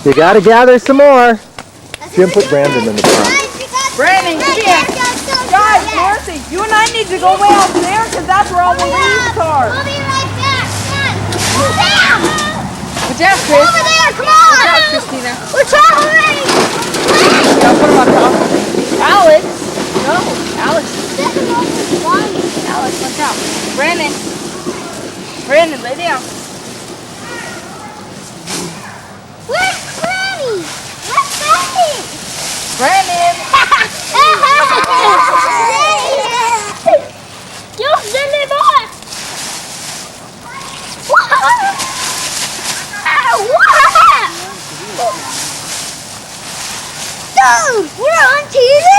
You gotta gather some more. Jim, put Brandon in the car. Brandon, come here. Guys, Marcy, you and I need to go way out there because that's where all the leaves are. We'll be right back. Come on. Good job, Chris. Over there, come on. Good job, Christina. We're traveling. Yeah, put him on top. Alex. No, Alex. Alex, watch out. Brandon. Brandon, lay down. Where's Granny? Where's Granny? Brandon. Yo, silly boy. Dude, we're on TV.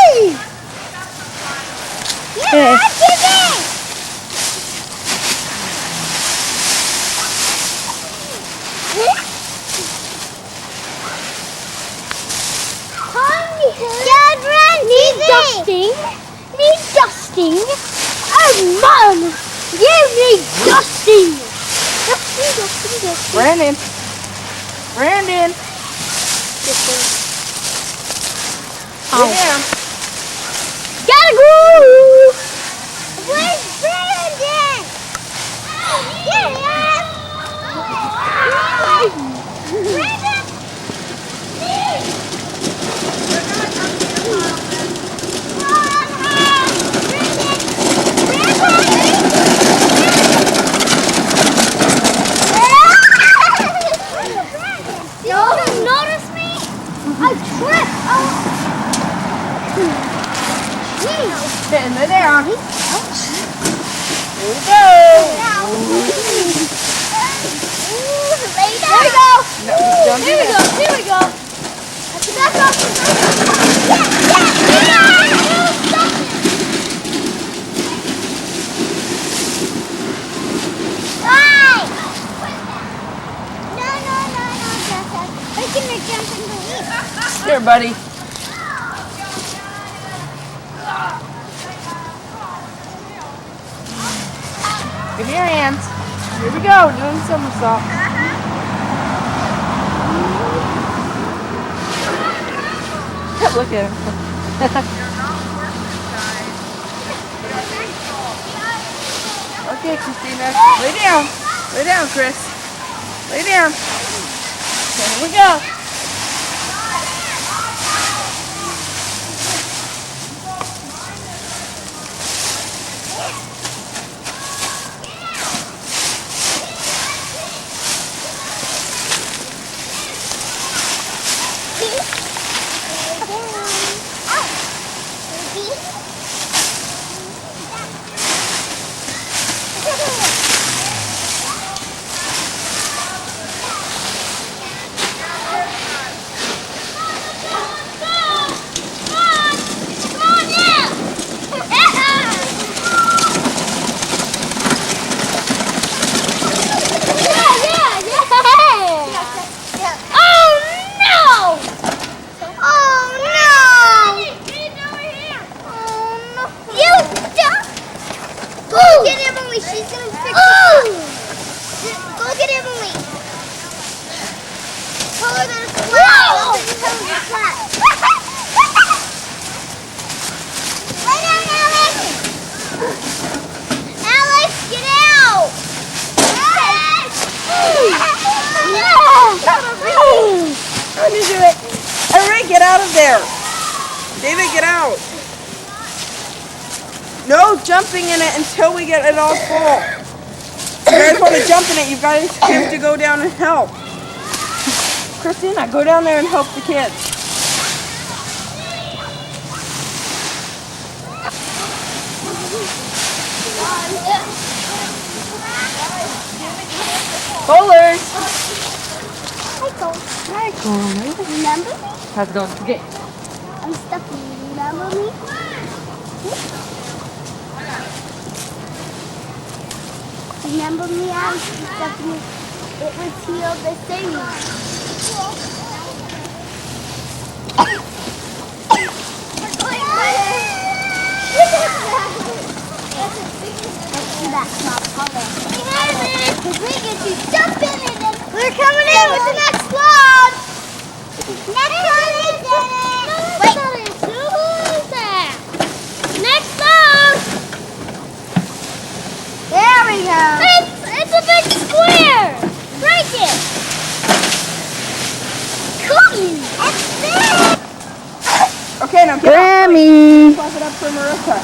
We're on TV. Dad, run! Need dusting? Oh, Mom! You need dusting! Dusting. Brandon. Brandon. Lay down. Gotta go! Where's Brandon? Brandon! Sitting there down. Here we go. Lay down. There we go. No, don't do that. Here we go. Back up. No. Here, buddy. Give me your hands. Here we go, doing somersault. Look at him. Okay, Christina. Lay down. Lay down, Chris. Lay down. Here we go. She's gonna fix it. Go get Emily. Tell her that it's flat. Tell her it's flat. Lay down, Alex. Alex, get out. How do you do it? Hurry, get out of there. David, get out. No jumping in it until we get it all full. If you guys want to jump in it, you guys have to go down and help. Christina, go down there and help the kids. Bowlers. Hi, Cole. Hi, Cole. Remember me? How's it going? Okay. I'm Stephanie. Remember me? Remember me, I'm Stephanie. It was here the same. That's not color. Because we get to jump in and then we're coming in with the next vlog. Okay, now get up. Grammy! Clap it up for Marissa.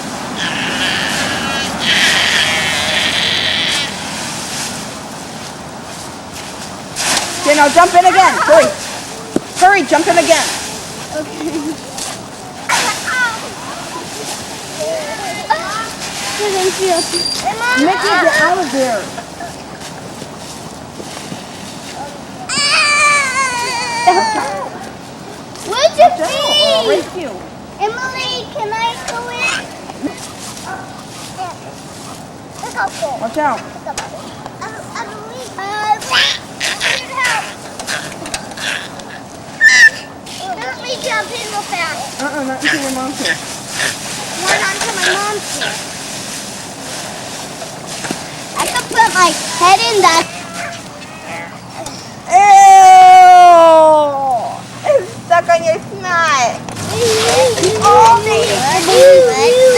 Okay, now jump in again. Hurry. Hurry, jump in again. Mickey, get out of there. Where'd you Oh, be? right you. Emily, can I go in? Look how cool. Watch out. Let me jump in real fast. Not until your mom's here. One onto my mom's here. I can put my head in that. Ew! It's stuck on your snot.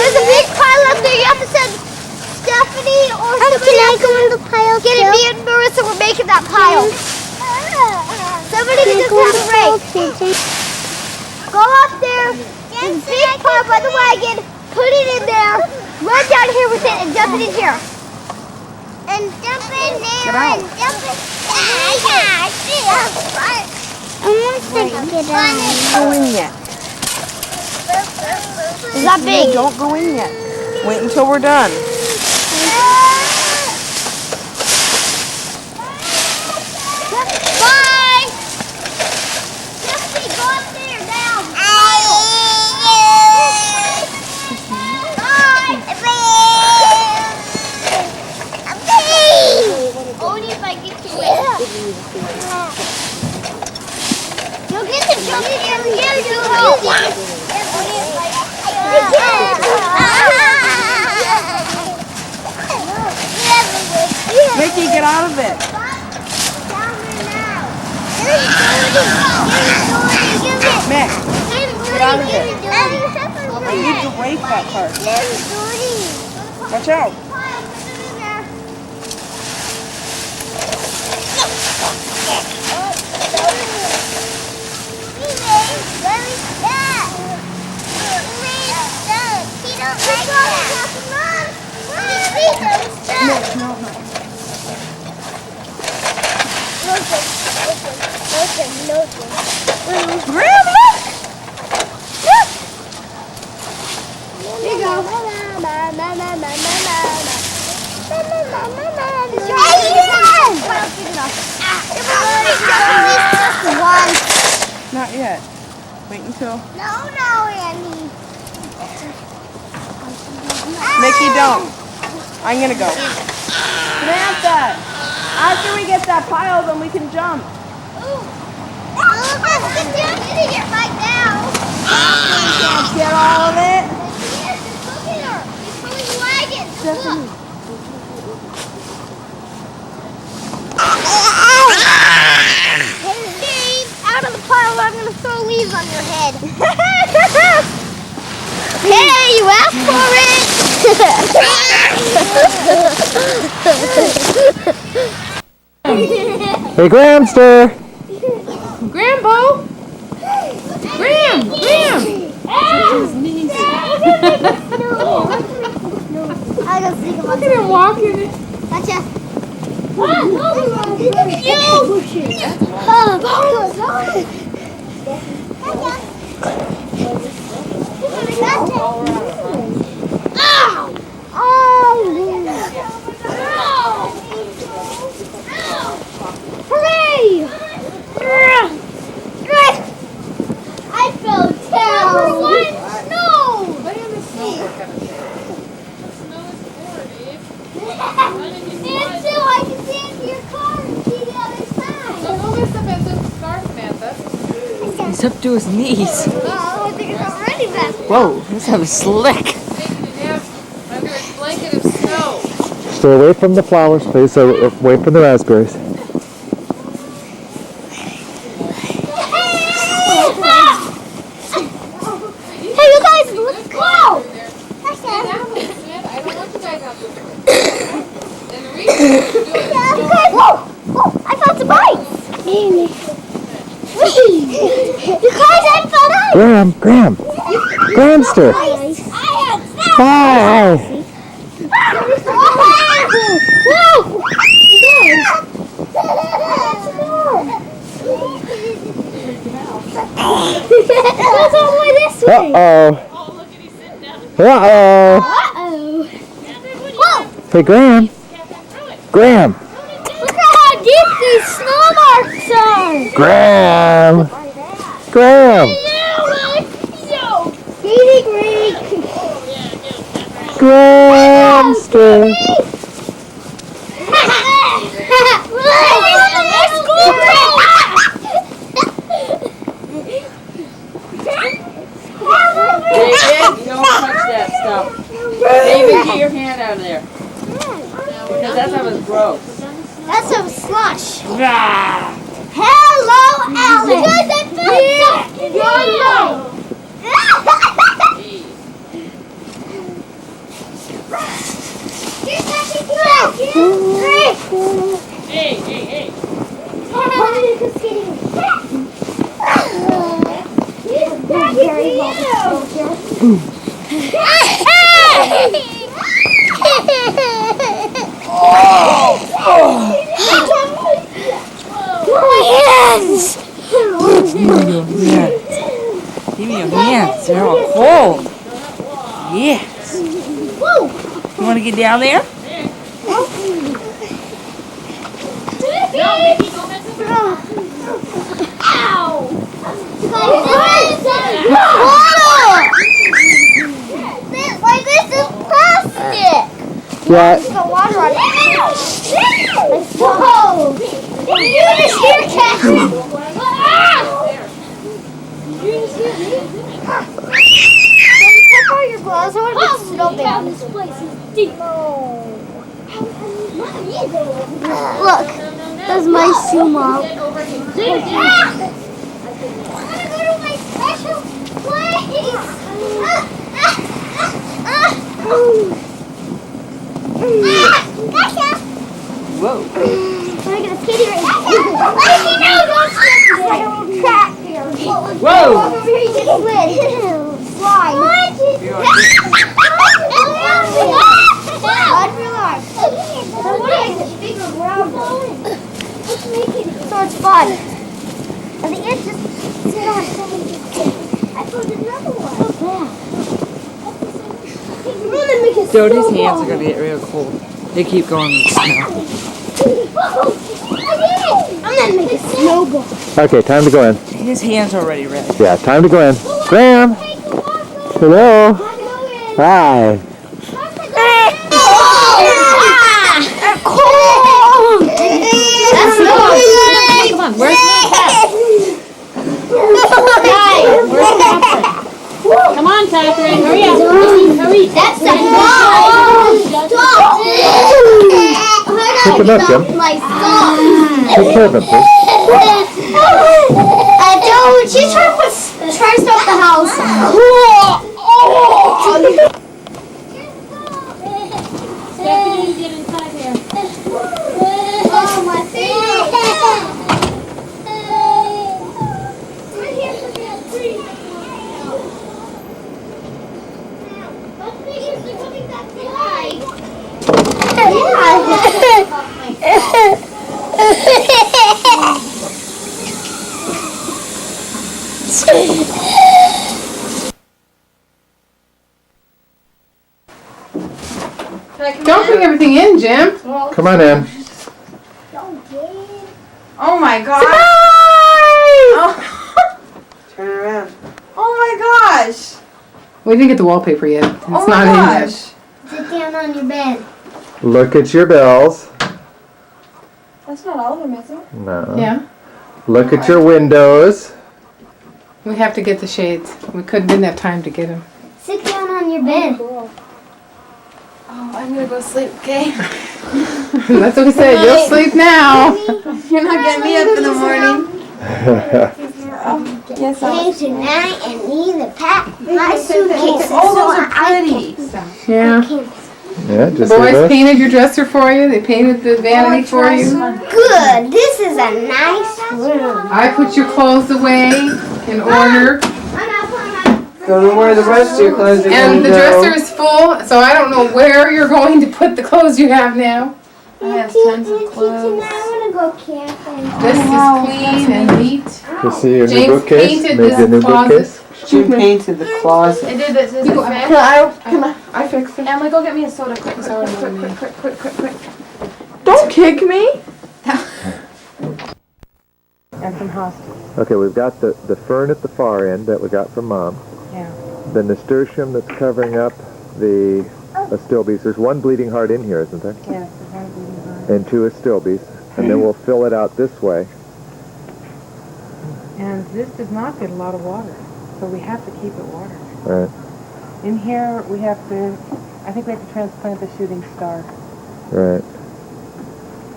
There's a big pile up there. You have to send Stephanie or somebody. Can I go in the pile? Get it, me and Marissa were making that pile. Somebody just have a rake. Go up there, there's a big pile by the wagon, put it in there, run down here with it and dump it in here. And dump it in there. Get out. And dump it. I want to get out. Go in yet. Is that big? Don't go in yet. Wait until we're done. Bye! Jesse, go up there now. Only if I get to it. You'll get to jump in here. Mickey, get out of it. Mick, get out of it. I need to race that part. Watch out. No. Graham, look! Here you go. Not yet. Wait until... No, Annie. Mickey, don't. I'm gonna go. Samantha, after we get that pile, then we can jump. Right now. Can't get all of it. Yes, look at her. He's pulling wagons. Stephanie. Hey, out of the pile, I'm going to throw leaves on your head. Hey, you asked for it. Hey, Gramster! Grambo! Gram! I don't think about Look at him walking. Gotcha. Hooray! I fell down. No! And so I can see into your car and see the other side. He's up to his knees. Oh, I think it's already back. Whoa, this is slick. Under a blanket of snow. Stay away from the flowers, please. So away from the raspberries. Hey, you guys, let's go! I don't want you guys out there. And the reason you do it is Whoa! I found some bites! You guys, I found out! Graham! You Grandster. Hi. Uh-oh. Uh-oh. Hey, Graham. Graham. Look at how deep these snow marks are. Graham. Graham. Grandster. David, don't touch that stuff. David, get your hand out of there. Because that stuff is gross. That's some slush. Hello, Alex. Hey. Give me your hands. They're all cold. Yes. You want to get down there? Like this is plastic. Yeah. The water on it. Whoa! You just hear catching. Take all your gloves. I want to get snowbound. This place is deep. Look, that's my shoe, Mom. I want to go to my special place. Gotcha. Whoa. I'm gonna skate right now. No, don't skip. There's like a little crack here. Whoa. Over here, you just slid. Slide. Unrealized. So what is it? Bigger round. So it's fun. And the ants just sit on something. I found another one. Doty's hands are going to get real cold. They keep going in the snow. I'm gonna make a snowball. Okay, time to go in. His hands are already red. Yeah, time to go in. Graham. Hello. Hi. Come on, where's the cat? Where's the cat? Come on, Catherine, hurry up. Hurry. That's the dog. Pick him up, Jim. My dog. Take care of him, please. Don't. She's trying to stop the house. Stephanie, get inside here. Oh, my face. Don't bring everything in, Jim. Come on in. Oh my gosh. Oh. Turn around. Oh my gosh. We didn't get the wallpaper yet. It's Oh not my in gosh. Sit down on your bed. Look at your bells. That's not all of them, is it? No. yet. Yeah. Look at your windows. We have to get the shades. We didn't have time to get them. Sit down on your bed. Oh, I'm gonna go sleep, okay? That's what we said. You'll sleep now. You're not getting me up in the morning. Yes, Hey, tonight and need to pack my suitcase. Oh, those are pretty. Yeah. Yeah, The just leave boys us. painted your dresser for you. They painted the vanity for you. Good. This is a nice room. I put your clothes away in order. I'm not putting my Don't know where the rest of your clothes are going And to the go. dresser is full, so I don't know where you're going to put the clothes you have now. I have tons of clothes. I want to go camping. This is clean and neat. You see your new James bookcase? painted Made your new this closet. bookcase? She painted the closet. I did this. Is it fair? I fixed it. Emily, go get me a soda quick. Sorry, Don't kick me. And some hostas. Okay, we've got the fern at the far end that we got from Mom. Yeah. The nasturtium that's covering up the astilbes. There's one bleeding heart in here, isn't there? Yes, there's one bleeding heart. And 2 astilbes. And then we'll fill it out this way. And this does not get a lot of water, so we have to keep it watered. Right. In here, we have to, I think we have to transplant the shooting star, Right.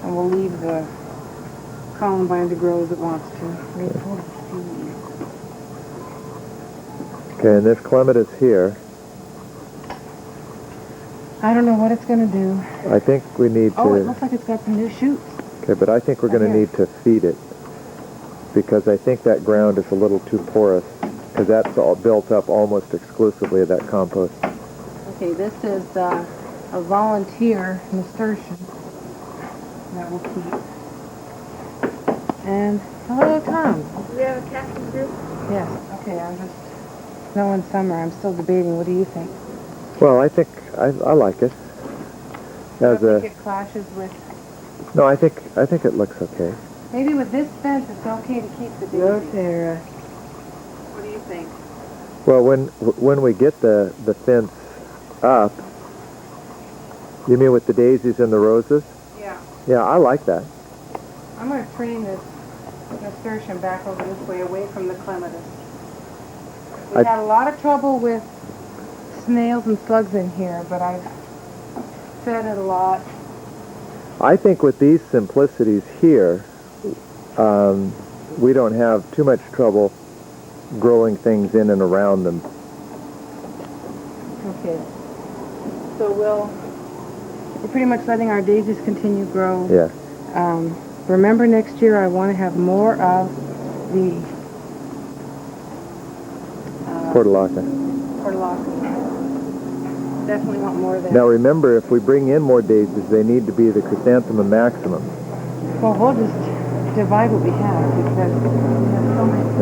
and we'll leave the columbine to grow as it wants to. Okay, and this clematis here, I don't know what it's going to do. I think we need Oh, it to... looks like it's got some new shoots. Okay, but I think we're going to Here. need to feed it. Because I think that ground is a little too porous. Because that's all built up almost exclusively of that compost. Okay, this is a volunteer nasturtium that we'll keep. And hello, Tom. Do we have a captain group? Yes. Okay, I'm just snow and summer. I'm still debating. What do you think? Well, I think I like it. I As think a it clashes with. no, I think it looks okay. Maybe with this fence, it's okay to keep the daisies. No, Sarah. What do you think? Well, when we get the fence up, you mean with the daisies and the roses? Yeah. Yeah, I like that. I'm going to train this nasturtium back over this way, away from the clematis. We I- had a lot of trouble with snails and slugs in here, but I've fed it a lot. I think with these simplicities here, we don't have too much trouble growing things in and around them. Okay. So we're pretty much letting our daisies continue to grow. Yeah. Remember, next year I want to have more of the Portulaca. portulaca. Definitely want more of that. Now remember, if we bring in more daisies, they need to be the chrysanthemum maximum. Well, we'll just divide what we have because we have so many.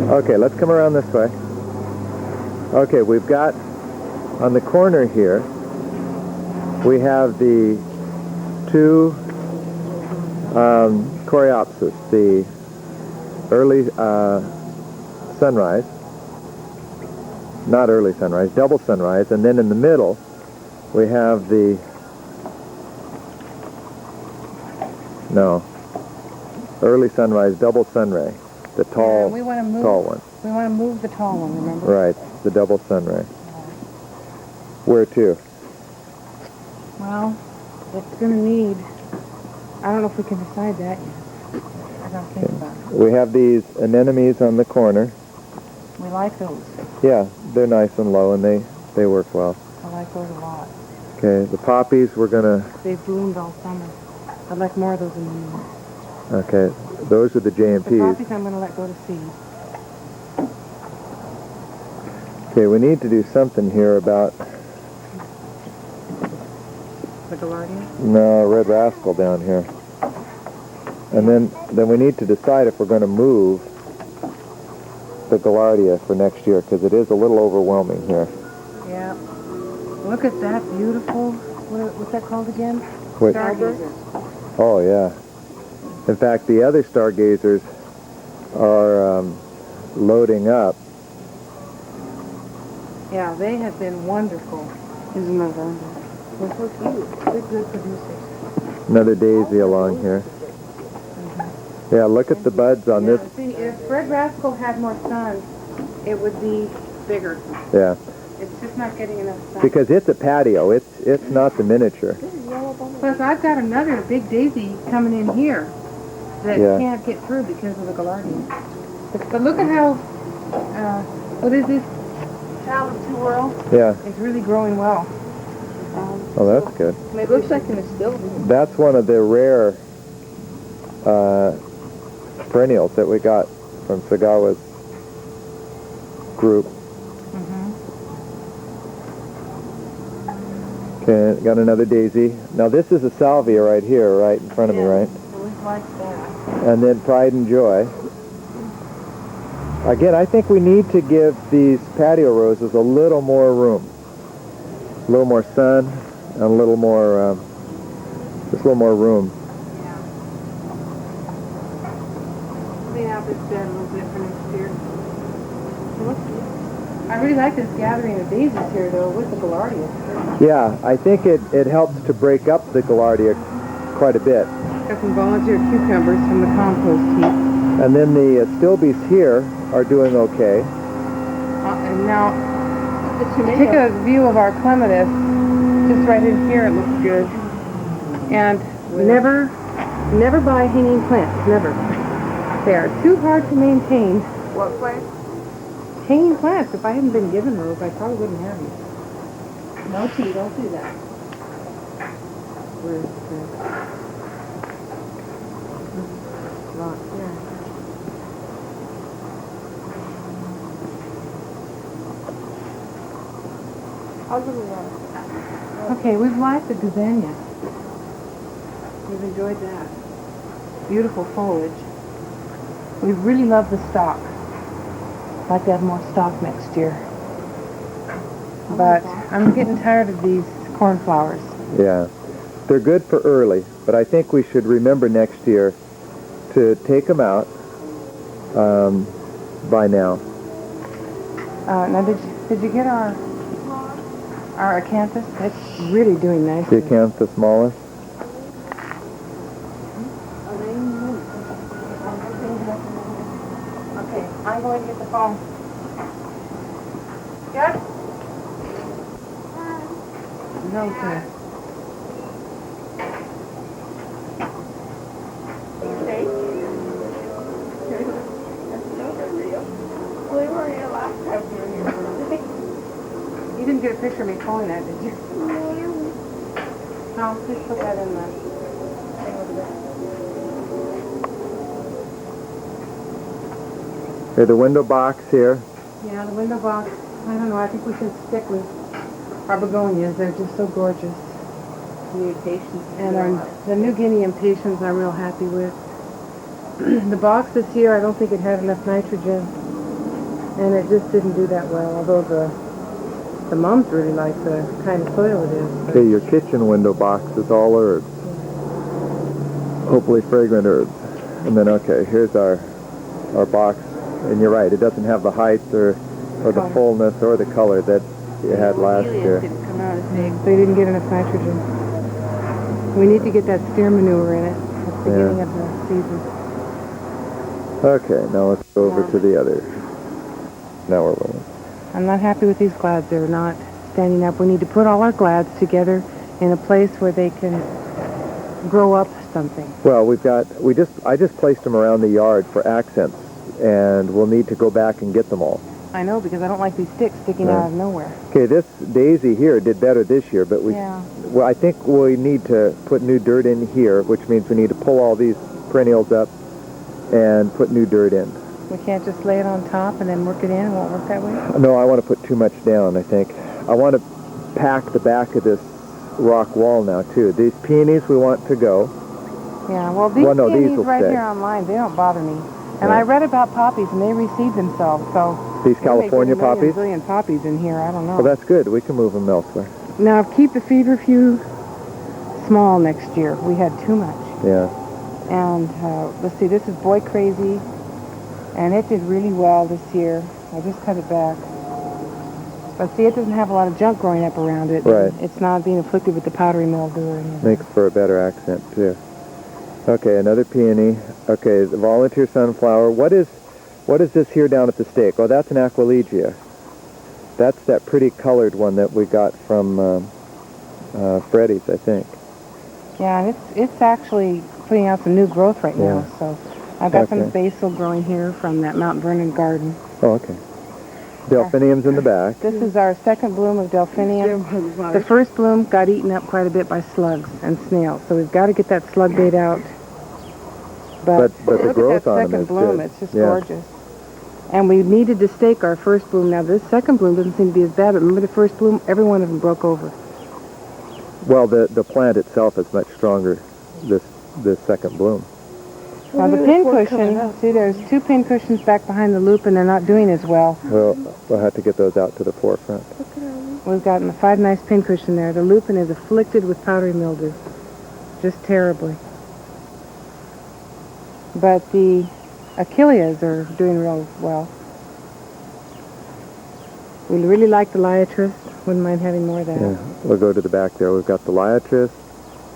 Yeah. Okay, let's come around this way. Okay, we've got on the corner here, we have the 2 coreopsis, the early sunrise, not early sunrise, double sunrise, and then in the middle we have the early sunrise, double sunray, the tall, we want to move. tall one. We want to move the tall one. Remember? Right, the double sunray. Where to? Well, it's going to need. I don't know if we can decide that yet. I gotta think about it. We have these anemones on the corner. We like those. Yeah, they're nice and low and they work well. I like those a lot. Okay, the poppies we're gonna, They've bloomed all summer. I'd like more of those in the year. okay, those are the The JMPs. poppies I'm going to let go to seed. Okay, we need to do something here about, The gaillardia. red rascal down here. And then we need to decide if we're going to move the gaillardia for next year, because it is a little overwhelming here. Yeah. Look at that beautiful, what's that called again? Wait. Stargazer. Oh, yeah. In fact, the other stargazers are loading up. Yeah, they have been wonderful. Isn't that wonderful? They're so cute. They're good producers. Another daisy along here. Yeah, look at the buds on this. See, if red rascal had more sun, it would be bigger. Yeah, It's just not getting enough sun. because it's a patio. It's not the miniature. Plus, I've got another big daisy coming in here that Yeah. can't get through because of the gaillardia. But look at how, what is this? Salad swirl. Yeah. It's really growing well. Oh, that's good. It looks like an still. That's one of the rare perennials that we got from Sagawa's group. Okay, got another daisy. Now this is a salvia right here, right in front of me, right? And then Pride and Joy. Again, I think we need to give these patio roses a little more room. A little more sun and a little more, just a little more room. Clean out this bed a little bit for next year. I really like this gathering of daisies here, though, with the gaillardia. Yeah, I think it helps to break up the gaillardia quite a bit. Got some volunteer cucumbers from the compost heap. And then the stilbes here are doing okay. And now, take a view of our clematis. Just right in here, it looks good. And never buy hanging plants, never. They are too hard to maintain. What plants? Hanging plants. If I hadn't been given those, I probably wouldn't have these. No tea, don't do that. Where's the... Right here. Okay, we've liked the gazania. We've enjoyed that. Beautiful foliage. We really love the stock. I'd like to have more stock next year. But I'm getting tired of these cornflowers. Yeah, they're good for early, but I think we should remember next year to take them out by now. Now, did you get our acanthus? It's really doing The nicely. acanthus mollis. Okay, I'm going to get the phone. Good? No, sir. You didn't get a picture of me pulling that, did you? No, just put that in the thing over there. Okay, the window box here. Yeah, the window box. I don't know. I think we should stick with our begonias. They're just so gorgeous. New patience. And the New Guinea impatiens I'm real happy with. The box this year, I don't think it had enough nitrogen. And it just didn't do that well, although the mums really like the kind of soil it is. But Okay, your kitchen window box is all herbs. Hopefully fragrant herbs. And then, okay, here's our box. And you're right, it doesn't have the height or the fullness or the color that you had last year. Didn't come out as big. they didn't get enough nitrogen. We need to get that steer manure in it at the beginning of the season. Okay, now let's go over to the other. Now we're rolling. I'm not happy with these glads. They're not standing up. We need to put all our glads together in a place where they can grow up something. Well, I just placed them around the yard for accents, and we'll need to go back and get them all. I know, because I don't like these sticks sticking out of nowhere. Okay, this daisy here did better this year, but well, I think we need to put new dirt in here, which means we need to pull all these perennials up and put new dirt in. We can't just lay it on top and then work it in. It won't work that way. No, I want to put too much down, I think. I want to pack the back of this rock wall now, too. These peonies we want to go. Yeah, well, these Well, no, these peonies will right stay. here online, they don't bother me. And Yeah. I read about poppies, and they reseed themselves, so... These California poppies? Million poppies in here, I don't know. Well, that's good. We can move them elsewhere. Now, keep the feverfew small next year. We had too much. Yeah. And let's see, this is Boy Crazy, and it did really well this year. I just cut it back. But see, it doesn't have a lot of junk growing up around it. Right. It's not being afflicted with the powdery mildew or anything. Makes for a better accent, too. Okay, another peony. Okay, the volunteer sunflower. What is this here down at the stake? Oh, that's an Aquilegia. That's that pretty colored one that we got from Freddy's, I think. Yeah, and it's actually putting out some new growth right now. Yeah. So I've got some Okay. basil growing here from that Mount Vernon garden. Oh, okay. Delphiniums in the back. This is our second bloom of delphinium. The first bloom got eaten up quite a bit by slugs and snails, so we've got to get that slug bait out. But But the look growth at on that them second is bloom. good. It's just Yeah. gorgeous. And we needed to stake our first bloom. Now this second bloom doesn't seem to be as bad, but remember the first bloom? Every one of them broke over. Well, the plant itself is much stronger this second bloom. Now the pincushion, see there's 2 pincushions back behind the loop and they're not doing as well. We'll have to get those out to the forefront. We've gotten the 5 nice pincushion there. The lupin is afflicted with powdery mildew. Just terribly. But the achilleas are doing real well. We really like the liatris. Wouldn't mind having more of that. Yeah, we'll go to the back there. We've got the liatris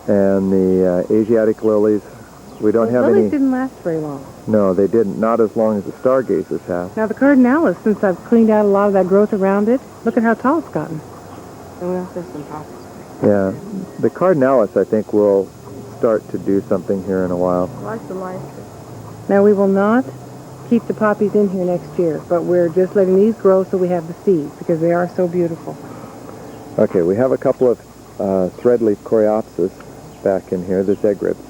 and the Asiatic lilies. We don't have lilies any... didn't last very long. No, they didn't. Not as long as the stargazers have. Now the cardinalis, since I've cleaned out a lot of that growth around it, look at how tall it's gotten. And we also have some poppies. Yeah, the cardinalis I think will start to do something here in a while. I like the liatris. Now we will not keep the poppies in here next year, but we're just letting these grow so we have the seeds because they are so beautiful. Okay, we have a couple of threadleaf coreopsis back in here, the egg ribs.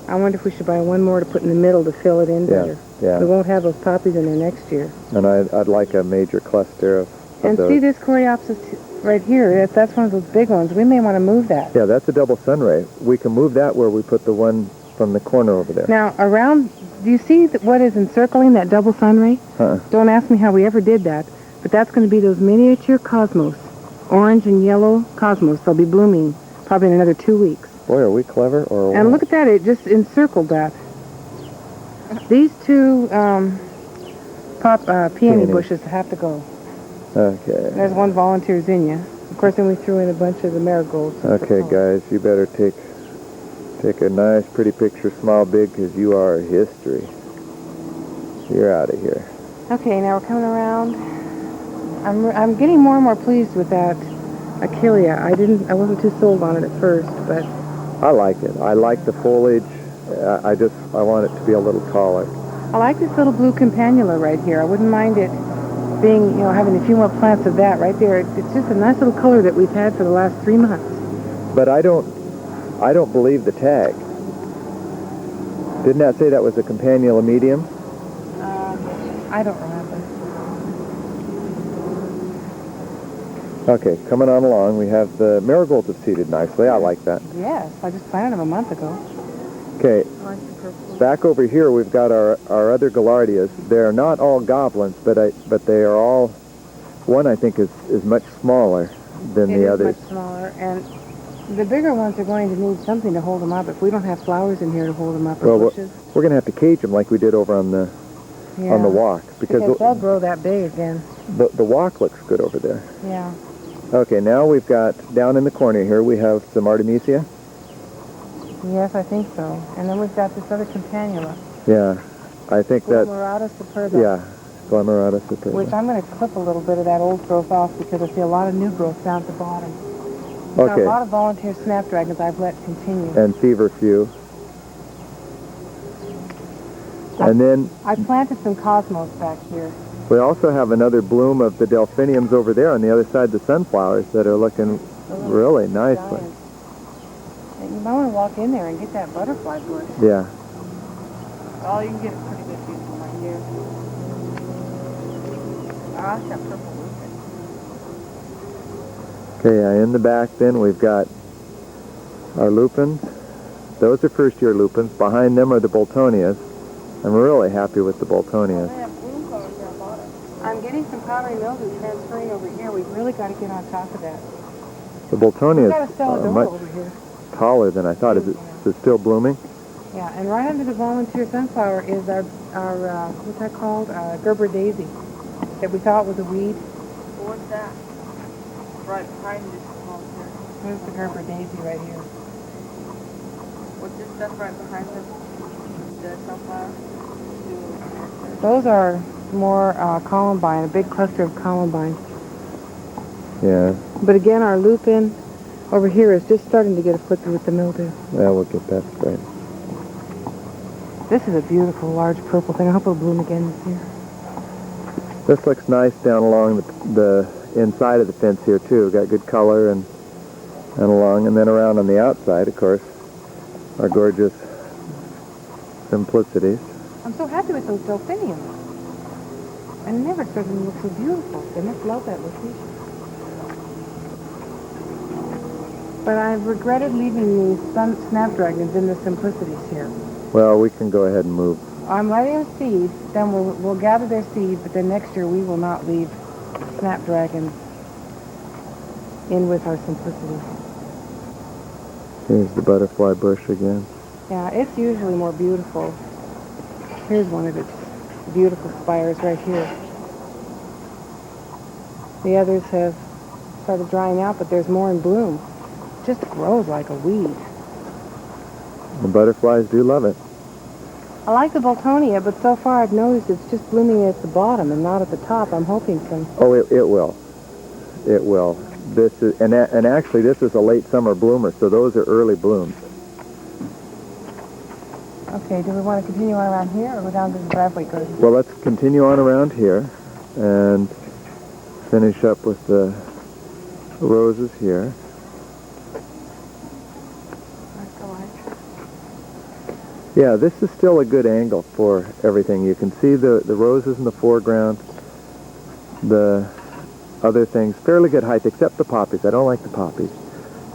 I wonder if we should buy one more to put in the middle to fill it in better. Yeah. We won't have those poppies in there next year. And I'd like a major cluster of and those. See this coreopsis right here? That's one of those big ones. We may want to move that. Yeah, that's a double sunray. We can move that where we put the one from the corner over there. Now, around, do you see what is encircling that double sunray? Don't ask me how we ever did that, but that's going to be those miniature cosmos, orange and yellow cosmos. They'll be blooming probably in another 2 weeks. Boy, are we clever or And what? look at that, it just encircled that. These 2 peony bushes have to go. Okay. There's one volunteer zinnia. Of course, then we threw in a bunch of the marigolds. Okay, guys, you better take a nice, pretty picture, smile big, because you are history. You're out of here. Okay, now we're coming around. I'm getting more and more pleased with that achillea. I wasn't too sold on it at first, but I like it. I like the foliage. I want it to be a little taller. I like this little blue campanula right here. I wouldn't mind it being, having a few more plants of that right there. It's just a nice little color that we've had for the last 3 months. But I don't believe the tag. Didn't that say that was a campanula medium? I don't remember. Okay, coming on along, we have the marigolds have seeded nicely. I like that. Yes, I just planted them a month ago. Okay, back over here we've got our other gaillardias. They're not all goblins, but they are all. One I think is much smaller than the others. Much smaller, and the bigger ones are going to need something to hold them up. If we don't have flowers in here to hold them up, or bushes. We're going to have to cage them like we did over on the walk because they'll grow that big again. The walk looks good over there. Yeah. Okay, now we've got, down in the corner here, we have some Artemisia. Yes, I think so. And then we've got this other campanula. Yeah, I think that... Glomerata superba. Yeah, Glomerata superba. Which I'm going to clip a little bit of that old growth off because I see a lot of new growth down at the bottom. Okay. A lot of volunteer snapdragons I've let continue. And feverfew. And then... I planted some cosmos back here. We also have another bloom of the delphiniums over there on the other side of the sunflowers that are looking really nicely. You might want to walk in there and get that butterfly bush. Yeah. Oh, you can get a pretty good view from right here. Ah, it's got purple lupin. Okay, in the back then we've got our lupins. Those are first-year lupins. Behind them are the boltonias. I'm really happy with the boltonias. I'm getting some powdery mildew transferring over here. We've really got to get on top of that. The boltonias are much over here. taller than I thought. Is it still blooming? Yeah, and right under the volunteer sunflower is our what's that called? Gerber daisy. That we thought was a weed. What's that? Right behind this volunteer. There's the Gerber daisy right here. What's this stuff right behind the sunflower? Those are more columbine, a big cluster of columbine. Yeah. But again, our lupin over here is just starting to get afflicted with the mildew. Yeah, we'll get that straight. This is a beautiful, large purple thing. I hope it'll bloom again this year. This looks nice down along the inside of the fence here, too. Got good color and along. And then around on the outside, of course, our gorgeous simplicities. I'm so happy with those delphiniums. I never expected them to look so beautiful. They must love that location. But I've regretted leaving the snapdragons in the simplicities here. Well, we can go ahead and move. I'm letting them seed, then we'll gather their seed, but then next year we will not leave snapdragons in with our simplicity. Here's the butterfly bush again. Yeah, it's usually more beautiful. Here's one of its beautiful spires right here. The others have started drying out, but there's more in bloom. It just grows like a weed. The butterflies do love it. I like the Boltonia, but so far I've noticed it's just blooming at the bottom and not at the top. I'm hoping some... Oh, it will. It will. This is, and actually this is a late summer bloomer, so those are early blooms. Okay, do we want to continue on around here or go down to the driveway garden? Well, let's continue on around here and finish up with the roses here. Yeah, this is still a good angle for everything. You can see the roses in the foreground, the other things, fairly good height, except the poppies. I don't like the poppies.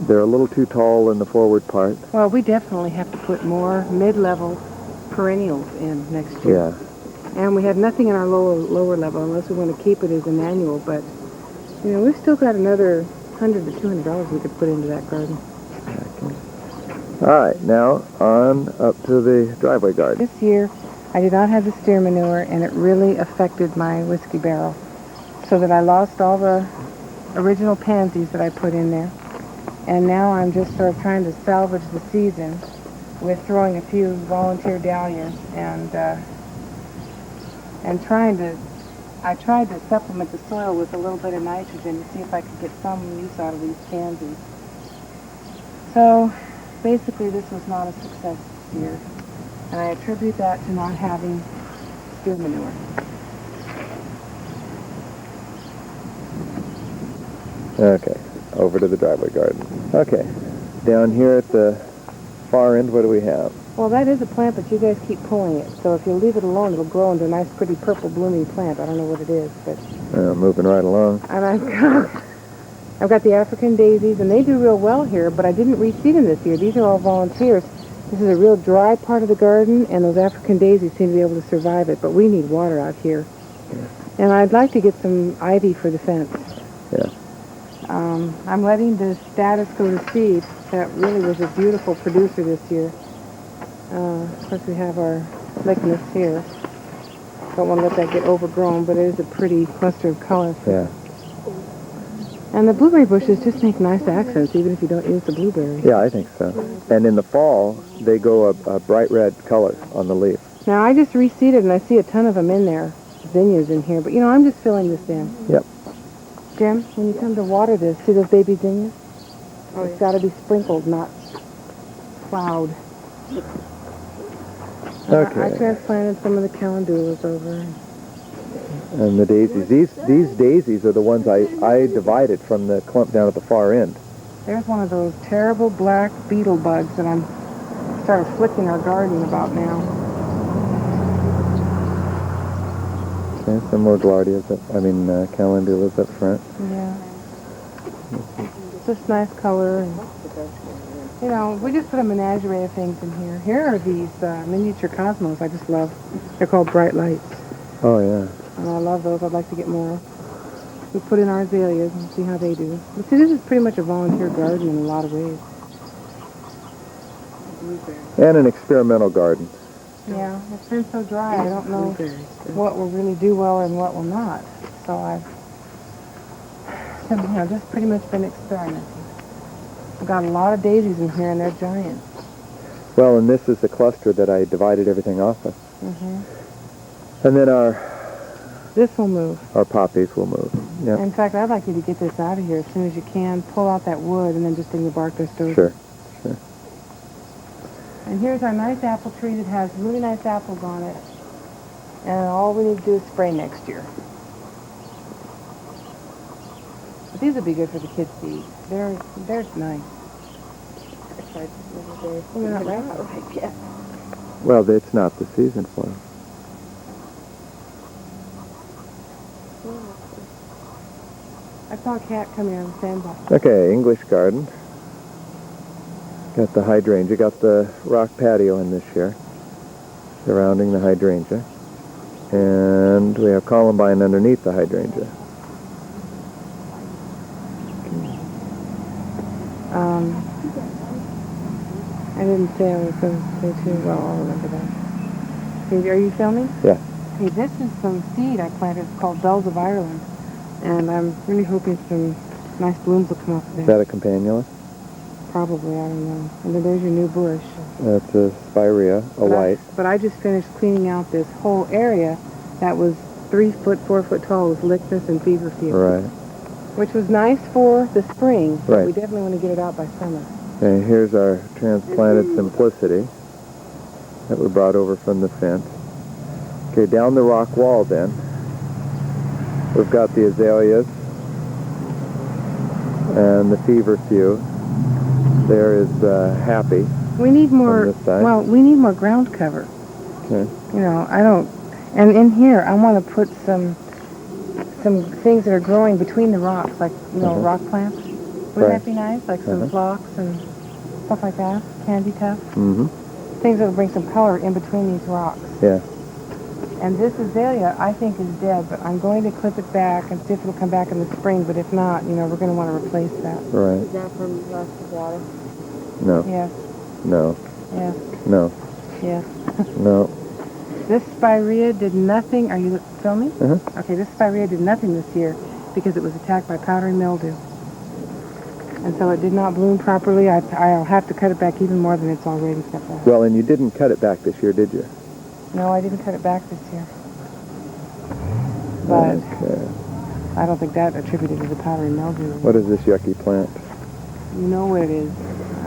They're a little too tall in the forward part. Well, we definitely have to put more mid-level perennials in next year. Yeah. And we have nothing in our lower level unless we want to keep it as an annual, but, you know, we've still got another $100 to $200 we could put into that garden. All right, now on up to the driveway garden. This year, I did not have the steer manure, and it really affected my whiskey barrel, so that I lost all the original pansies that I put in there. And now I'm just sort of trying to salvage the season with throwing a few volunteer dahlias and I tried to supplement the soil with a little bit of nitrogen to see if I could get some use out of these pansies. So basically this was not a success this year, and I attribute that to not having steer manure. Okay, over to the driveway garden. Okay, down here at the far end, what do we have? Well, that is a plant, but you guys keep pulling it. So if you leave it alone, it'll grow into a nice, pretty purple blooming plant. I don't know what it is, but... Moving right along. And I've got the African daisies, and they do real well here, but I didn't reseed them this year. These are all volunteers. This is a real dry part of the garden, and those African daisies seem to be able to survive it, but we need water out here. Yeah. And I'd like to get some ivy for the fence. Yeah. I'm letting the status go to seed. That really was a beautiful producer this year. Of course, we have our likeness here. Don't want to let that get overgrown, but it is a pretty cluster of color. Yeah. And the blueberry bushes just make nice accents, even if you don't use the blueberry. Yeah, I think so. And in the fall, they go a bright red color on the leaf. Now, I just reseeded, and I see a ton of them in there. Zinnias in here, but, you know, I'm just filling this in. Yep. Jim, when you come to water this, see those baby zinnias? Oh, it's got to be sprinkled, not plowed. Okay. I transplanted some of the calendulas over. And the daisies. These daisies are the ones I divided from the clump down at the far end. There's one of those terrible black beetle bugs that I'm started flicking our garden about now. Okay, some more calendulas up front. Yeah. It's just nice color. And, you know, we just put a menagerie of things in here. Here are these miniature cosmos I just love. They're called bright lights. Oh, yeah. And I love those. I'd like to get more. We put in our azaleas and see how they do. But see, this is pretty much a volunteer garden in a lot of ways. And an experimental garden. Yeah, it's been so dry, I don't know what will really do well and what will not. So I've just pretty much been experimenting. I've got a lot of daisies in here, and they're giant. Well, and this is the cluster that I divided everything off of. Mm-hmm. And then This will move. our poppies will move. Yeah. In fact, I'd like you to get this out of here as soon as you can. Pull out that wood, and then just bring the bark dust over. Sure. And here's our nice apple tree that has really nice apples on it. And all we need to do is spray next year. But these would be good for the kids to eat. They're nice. They're not ripe yet. Well, it's not the season for them. I saw a cat come here on the sandbox. Okay, English garden. Got the hydrangea. Got the rock patio in this year, surrounding the hydrangea. And we have columbine underneath the hydrangea. I didn't say I was going to say too well. I'll remember that. Hey, are you filming? Yeah. Hey, this is some seed I planted. It's called Bells of Ireland. And I'm really hoping some nice blooms will come up Is there. that a campanula? Probably, I don't know. And then there's your new bush. That's a spirea, white. But I just finished cleaning out this whole area that was 3 foot, 4 foot tall with lichens and feverfew. Right. Which was nice for the spring, but Right. we definitely want to get it out by summer. Okay, here's our transplanted simplicity that we brought over from the fence. Okay, down the rock wall then, we've got the azaleas and the feverfew. There is Happy. We need more, this side. well, we need more ground cover. Okay. You know, I don't, and in here I want to put some things that are growing between the rocks, like, you know, rock plants. Wouldn't Right. that be nice? Like some phlox and stuff like that, candy tuft. Mm-hmm. Things that will bring some color in between these rocks. Yeah. And this azalea, I think, is dead, but I'm going to clip it back and see if it'll come back in the spring, but if not, you know, we're going to want to replace that. Right. Is that from lots of water? No. Yes, No. yes, No. yes. No. This spirea did nothing. Are you filming? Uh-huh. Okay, this spirea did nothing this year because it was attacked by powdery mildew. And so it did not bloom properly. I'll have to cut it back even more than it's already cut back. Well, and you didn't cut it back this year, did you? No, I didn't cut it back this year. But Okay. I don't think that attributed to the powdery mildew. What is this yucky plant? You know what it is.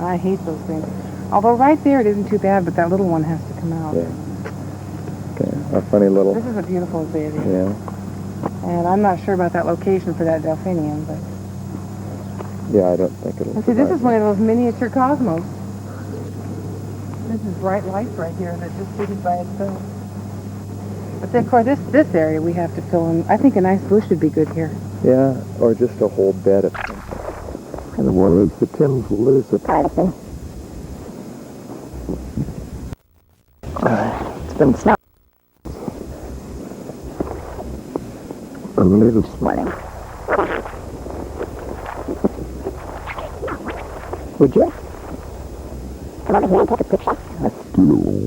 I hate those things. Although right there it isn't too bad, but that little one has to come out. Yeah. Okay, a funny little... This is a beautiful azalea. Yeah. And I'm not sure about that location for that delphinium, but... Yeah, I don't think it'll... And see, this survive. is one of those miniature cosmos. This is bright light right here that just suited by itself. But then, of course, this area we have to fill in. I think a nice bush would be good here. Yeah, or just a whole bed of... And the one is the Tims will lose the part of it. It's been snowing. Early this morning. Would you? Come over here and take a picture.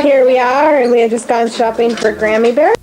Here we are, and we had just gone shopping for Grammy Bear.